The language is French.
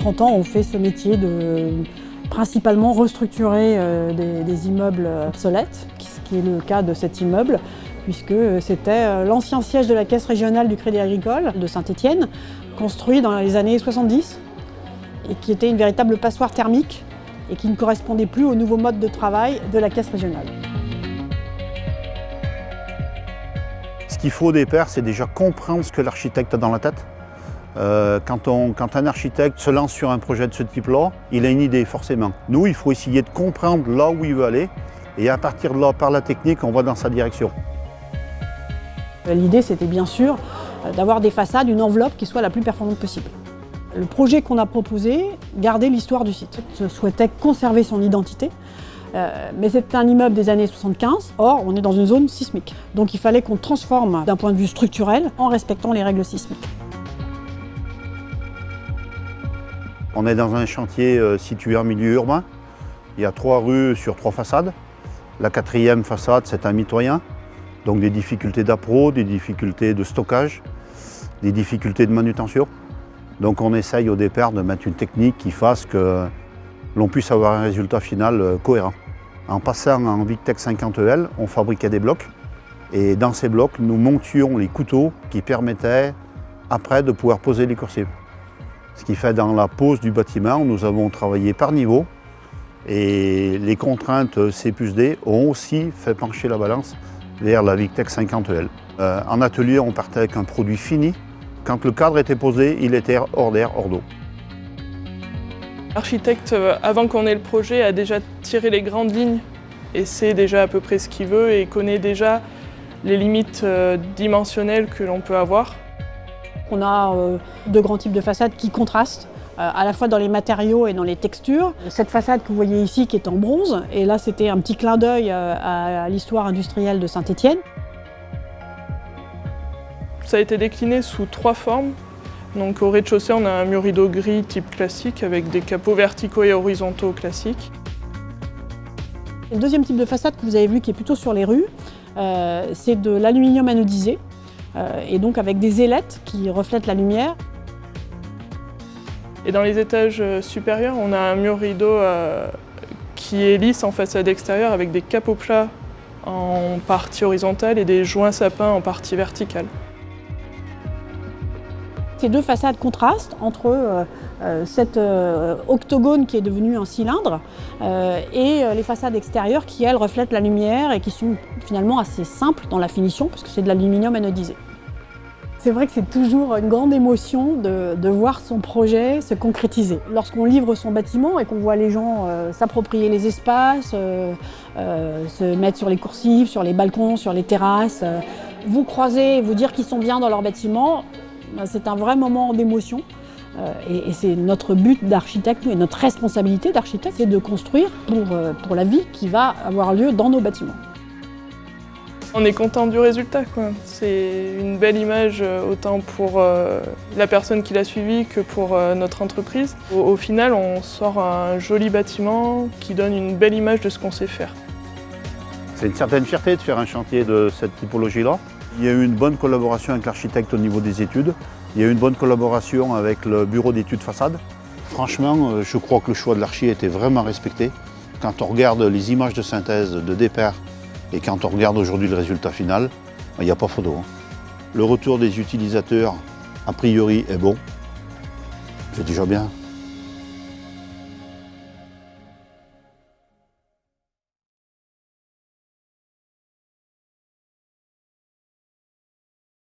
30 ans, on fait ce métier de principalement restructurer des immeubles obsolètes, ce qui est le cas de cet immeuble, puisque c'était l'ancien siège de la Caisse régionale du Crédit agricole de Saint-Étienne, construit dans les années 70, et qui était une véritable passoire thermique, et qui ne correspondait plus au nouveau mode de travail de la Caisse régionale. Ce qu'il faut au départ, c'est déjà comprendre ce que l'architecte a dans la tête. Quand un architecte se lance sur un projet de ce type-là, il a une idée forcément. Nous, il faut essayer de comprendre là où il veut aller, et à partir de là, par la technique, on va dans sa direction. L'idée, c'était bien sûr d'avoir des façades, une enveloppe qui soit la plus performante possible. Le projet qu'on a proposé gardait l'histoire du site. On souhaitait conserver son identité, mais c'est un immeuble des années 75. Or, on est dans une zone sismique. Donc il fallait qu'on transforme d'un point de vue structurel en respectant les règles sismiques. On est dans un chantier situé en milieu urbain. Il y a 3 rues sur 3 façades. La 4e façade, c'est un mitoyen. Donc des difficultés d'appro, des difficultés de stockage, des difficultés de manutention. Donc on essaye au départ de mettre une technique qui fasse que l'on puisse avoir un résultat final cohérent. En passant en Victech 50L, on fabriquait des blocs. Et dans ces blocs, nous montions les couteaux qui permettaient après de pouvoir poser les coursives. Ce qui fait dans la pose du bâtiment, nous avons travaillé par niveau. Et les contraintes C plus D ont aussi fait pencher la balance vers la Victech 50L. En atelier, on partait avec un produit fini. Quand le cadre était posé, il était hors d'air, hors d'eau. L'architecte, avant qu'on ait le projet, a déjà tiré les grandes lignes et sait déjà à peu près ce qu'il veut et connaît déjà les limites dimensionnelles que l'on peut avoir. On a 2 grands types de façades qui contrastent, à la fois dans les matériaux et dans les textures. Cette façade que vous voyez ici qui est en bronze, et là c'était un petit clin d'œil à l'histoire industrielle de Saint-Étienne. Ça a été décliné sous 3 formes. Donc au rez-de-chaussée, on a un mur rideau gris type classique avec des capots verticaux et horizontaux classiques. Le deuxième type de façade que vous avez vu qui est plutôt sur les rues, c'est de l'aluminium anodisé, et donc avec des ailettes qui reflètent la lumière. Et dans les étages supérieurs, on a un mur rideau qui est lisse en façade extérieure avec des capots plats en partie horizontale et des joints sapins en partie verticale. Ces 2 façades contrastent entre cet octogone qui est devenu un cylindre et les façades extérieures qui, elles, reflètent la lumière et qui sont finalement assez simples dans la finition parce que c'est de l'aluminium anodisé. C'est vrai que c'est toujours une grande émotion de voir son projet se concrétiser. Lorsqu'on livre son bâtiment et qu'on voit les gens s'approprier les espaces, se mettre sur les coursives, sur les balcons, sur les terrasses, vous croiser et vous dire qu'ils sont bien dans leur bâtiment, c'est un vrai moment d'émotion. Et c'est notre but d'architecte et notre responsabilité d'architecte, c'est de construire pour la vie qui va avoir lieu dans nos bâtiments. On est content du résultat, quoi. C'est une belle image autant pour la personne qui l'a suivi que pour notre entreprise. Au final, on sort un joli bâtiment qui donne une belle image de ce qu'on sait faire. C'est une certaine fierté de faire un chantier de cette typologie-là. Il y a eu une bonne collaboration avec l'architecte au niveau des études. Il y a eu une bonne collaboration avec le bureau d'études façade. Franchement, je crois que le choix de l'archi était vraiment respecté. Quand on regarde les images de synthèse de départ et quand on regarde aujourd'hui le résultat final, il n'y a pas photo. Le retour des utilisateurs, a priori, est bon. C'est déjà bien.